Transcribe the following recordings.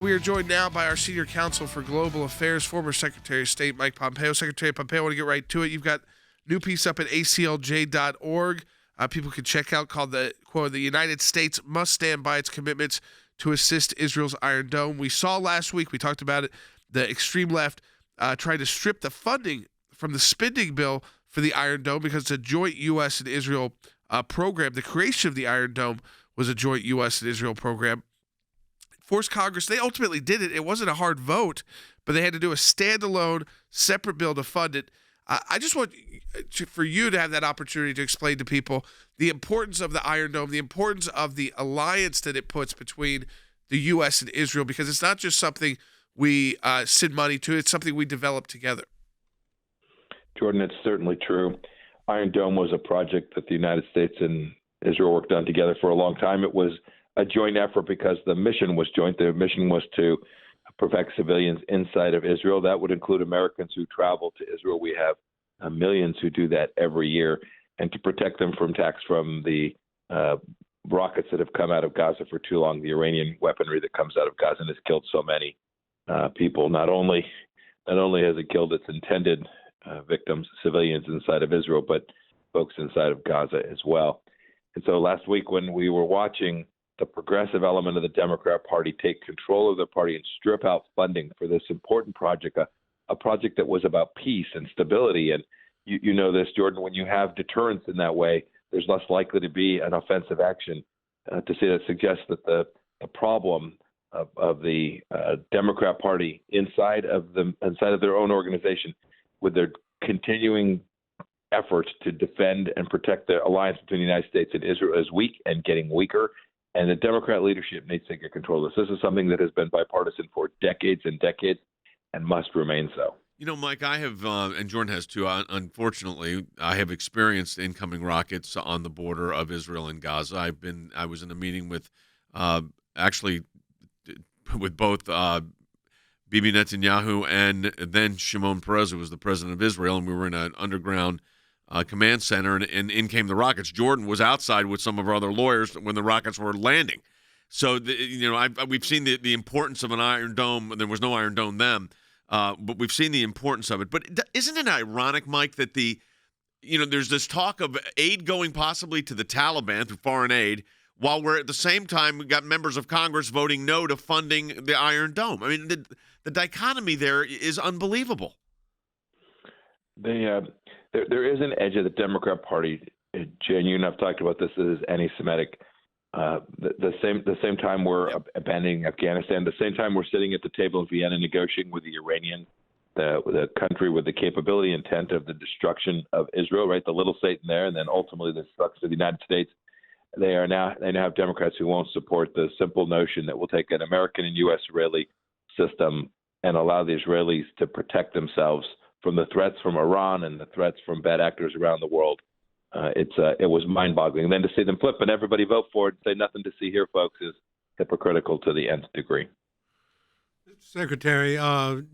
We are joined now by our Senior Counsel for Global Affairs, former Secretary of State Mike Pompeo. Secretary Pompeo, I want to get right to it. You've got a new piece up at ACLJ.org. People can check out called the quote, "The United States must stand by its commitments to assist Israel's Iron Dome." We saw last week, we talked about it, the extreme left tried to strip the funding from the spending bill for the Iron Dome because it's a joint U.S. and Israel program. The creation of the Iron Dome was a joint U.S. and Israel program. Forced Congress, they ultimately did it. It wasn't a hard vote, but they had to do a standalone, separate bill to fund it. I just want for you to have that opportunity to explain to people the importance of the Iron Dome, the importance of the alliance that it puts between the U.S. and Israel, because it's not just something we send money to, it's something we develop together. Jordan, it's certainly true. Iron Dome was a project that the United States and Israel worked on together for a long time. It was a joint effort because the mission was joint. The mission was to protect civilians inside of Israel. That would include Americans who travel to Israel. We have millions who do that every year, and to protect them from attacks from the rockets that have come out of Gaza for too long, the Iranian weaponry that comes out of Gaza and has killed so many people. Not only has it killed its intended victims, civilians inside of Israel, but folks inside of Gaza as well. And so last week when we were watching the progressive element of the Democrat Party take control of the party and strip out funding for this important project, a project that was about peace and stability. And you know this, Jordan, when you have deterrence in that way, there's less likely to be an offensive action. To say that suggests that the problem of the Democrat Party inside of their own organization, with their continuing efforts to defend and protect the alliance between the United States and Israel, is weak and getting weaker. And the Democrat leadership needs to get control of this. This is something that has been bipartisan for decades and decades and must remain so. You know, Mike, I have, and Jordan has too, unfortunately, I have experienced incoming rockets on the border of Israel and Gaza. I was in a meeting with, actually, with both Bibi Netanyahu and then Shimon Peres, who was the president of Israel, and we were in an underground command center, and in came the rockets. Jordan was outside with some of our other lawyers when the rockets were landing. So, we've seen the importance of an Iron Dome. There was no Iron Dome then, but we've seen the importance of it. But isn't it ironic, Mike, that there's this talk of aid going possibly to the Taliban through foreign aid, while we're at the same time we've got members of Congress voting no to funding the Iron Dome. I mean, the dichotomy there is unbelievable. There is an edge of the Democrat Party. Jen, you and I've talked about this, is anti-Semitic. The same time we're abandoning Afghanistan, the same time we're sitting at the table in Vienna negotiating with the Iranians, the country with the capability intent of the destruction of Israel, right? The little Satan there, and then ultimately the destruction of the United States. They now have Democrats who won't support the simple notion that we'll take an American and U.S. Israeli system and allow the Israelis to protect themselves from the threats from Iran and the threats from bad actors around the world. It was mind-boggling. And then to see them flip and everybody vote for it and say nothing to see here, folks, is hypocritical to the nth degree. Secretary,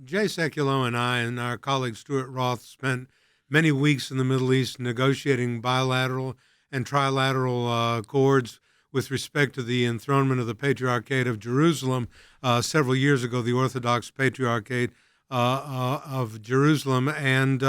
Jay Sekulow and I and our colleague Stuart Roth spent many weeks in the Middle East negotiating bilateral and trilateral accords with respect to the enthronement of the Patriarchate of Jerusalem. Several years ago, the Orthodox Patriarchate of Jerusalem, and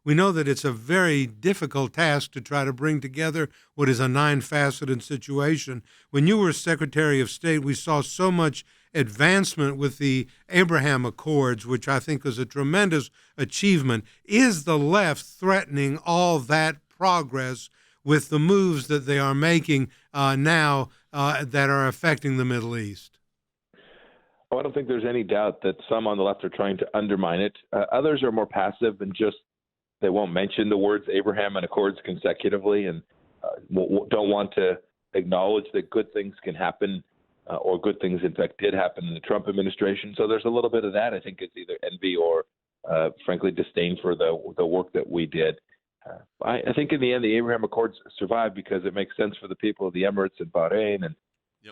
we know that it's a very difficult task to try to bring together what is a nine-faceted situation. When you were Secretary of State, we saw so much advancement with the Abraham Accords, which I think was a tremendous achievement. Is the left threatening all that progress with the moves that they are making now that are affecting the Middle East? I don't think there's any doubt that some on the left are trying to undermine it. Others are more passive and just they won't mention the words Abraham and Accords consecutively and don't want to acknowledge that good things can happen or good things, in fact, did happen in the Trump administration. So there's a little bit of that. I think it's either envy or, frankly, disdain for the work that we did. I think in the end, the Abraham Accords survived because it makes sense for the people of the Emirates and Bahrain and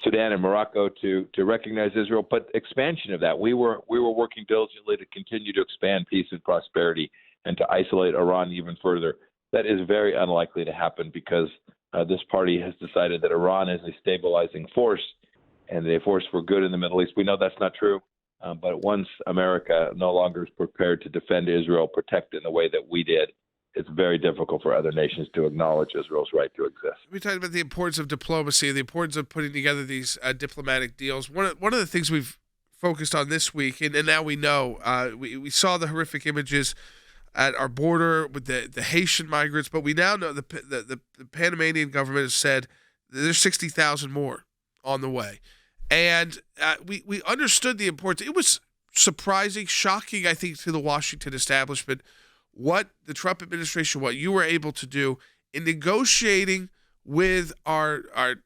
Sudan and Morocco to recognize Israel, but expansion of that. We were working diligently to continue to expand peace and prosperity and to isolate Iran even further. That is very unlikely to happen because this party has decided that Iran is a stabilizing force and they force for good in the Middle East. We know that's not true. But once America no longer is prepared to defend Israel, protect it in the way that we did, it's very difficult for other nations to acknowledge Israel's right to exist. We talked about the importance of diplomacy, the importance of putting together these diplomatic deals. One of the things we've focused on this week, and now we know, we saw the horrific images at our border with the Haitian migrants, but we now know the Panamanian government has said there's 60,000 more on the way. And we understood the importance. It was surprising, shocking, I think, to the Washington establishment what the Trump administration, what you were able to do in negotiating with the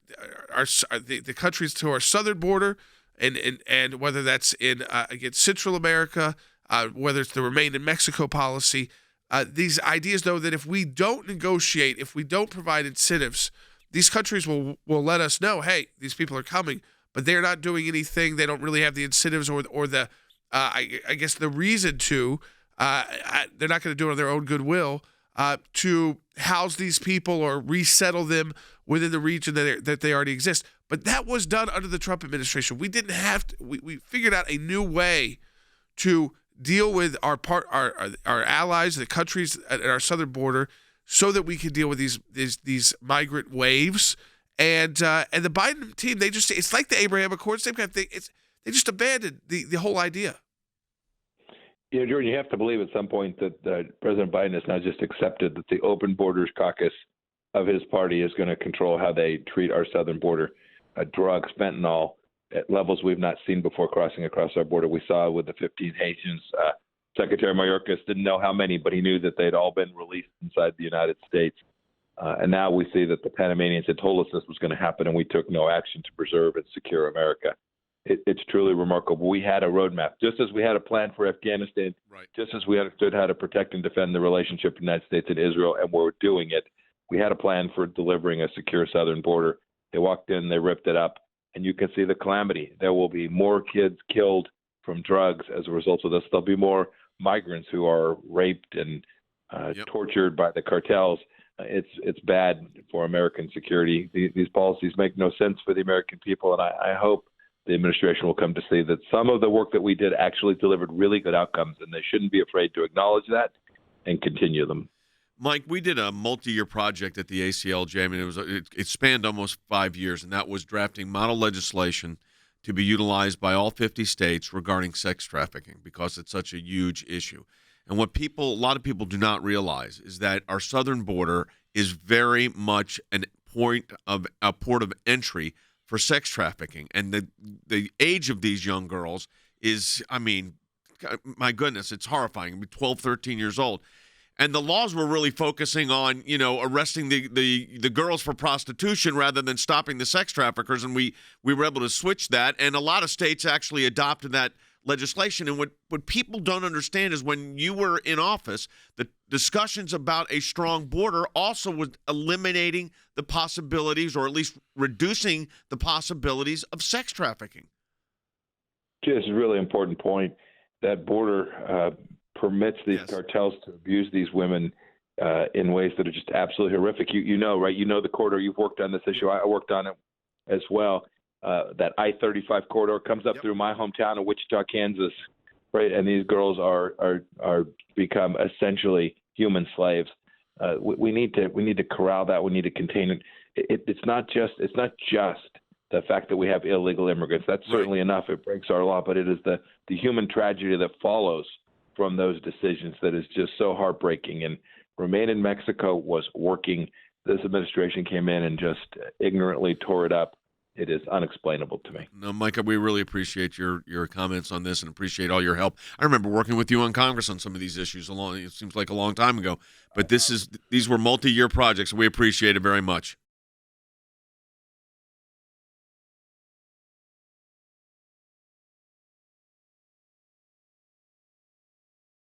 countries to our southern border, and whether that's in against Central America, whether it's the Remain in Mexico policy. These ideas, though, that if we don't negotiate, if we don't provide incentives, these countries will let us know, hey, these people are coming, but they're not doing anything. They don't really have the incentives or the I guess the reason to. They're not going to do it on their own goodwill to house these people or resettle them within the region that they already exist. But that was done under the Trump administration. We didn't have to. We figured out a new way to deal with our allies, the countries at our southern border, so that we could deal with these migrant waves. And the Biden team, it's like the Abraham Accords, same kind of thing. They just abandoned the whole idea. Yeah, Jordan, you have to believe at some point that President Biden has now just accepted that the Open Borders Caucus of his party is going to control how they treat our southern border. Drugs, fentanyl, at levels we've not seen before crossing across our border. We saw with the 15 Haitians. Secretary Mayorkas didn't know how many, but he knew that they'd all been released inside the United States. And now we see that the Panamanians had told us this was going to happen, and we took no action to preserve and secure America. It's truly remarkable. We had a roadmap, just as we had a plan for Afghanistan, right. Just as we understood how to protect and defend the relationship between the United States and Israel, and we're doing it. We had a plan for delivering a secure southern border. They walked in, they ripped it up, and you can see the calamity. There will be more kids killed from drugs as a result of this. There'll be more migrants who are raped and tortured by the cartels. It's bad for American security. These policies make no sense for the American people, and I hope the administration will come to see that some of the work that we did actually delivered really good outcomes, and they shouldn't be afraid to acknowledge that and continue them. Mike, we did a multi-year project at the ACLJ. I mean, it spanned almost 5 years, and that was drafting model legislation to be utilized by all 50 states regarding sex trafficking because it's such a huge issue. And what a lot of people do not realize is that our southern border is very much a port of entry for sex trafficking. And the age of these young girls is, I mean, my goodness, it's horrifying. 12, 13 years old. And the laws were really focusing on, arresting the girls for prostitution rather than stopping the sex traffickers. And we were able to switch that. And a lot of states actually adopted that legislation. And what people don't understand is when you were in office, the discussions about a strong border also was eliminating the possibilities, or at least reducing the possibilities, of sex trafficking. This is a really important point. That border permits these cartels to abuse these women in ways that are just absolutely horrific. You know, right? You know the corridor. You've worked on this issue. I worked on it as well. That I-35 corridor comes up through my hometown of Wichita, Kansas, right? And these girls are become essentially human slaves. We need to corral that. We need to contain it. It's not just the fact that we have illegal immigrants. That's certainly enough. It breaks our law, but it is the human tragedy that follows from those decisions that is just so heartbreaking. And Remain in Mexico was working. This administration came in and just ignorantly tore it up. It is unexplainable to me. No, Micah, we really appreciate your comments on this and appreciate all your help. I remember working with you on Congress on some of these issues. It seems like a long time ago, but these were multi-year projects. We appreciate it very much.